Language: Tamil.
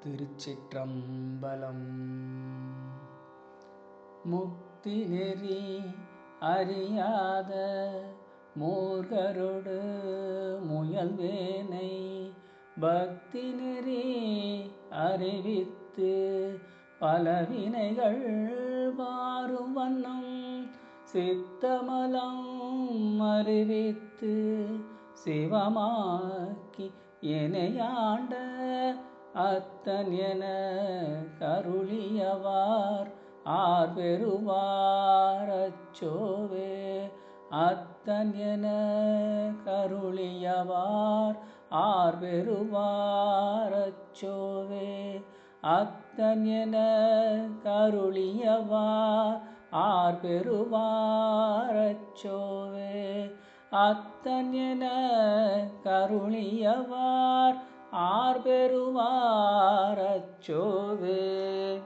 திருச்சிற்றம்பலம். முக்தி நெறி அறியாத மூர்கரொடு முயல்வேனை பக்தி நெறி அறிவித்து பலவினைகள் வாரும் வண்ணம் சித்தமலம் அறிவித்து சிவமாக்கி எனையாண்ட அத்தன் என கருளியவார் ஆர் பெறுவார் அச்சோவே. அத்தன் என கருளியவார் ஆர் பெறுவார் அச்சோவே. அத்தன் என கருளியவார் ஆர் பெறுவார் அச்சோவே. அத்தன் என கருளியவார் ஆர் பெறுவார் அச்சோவே.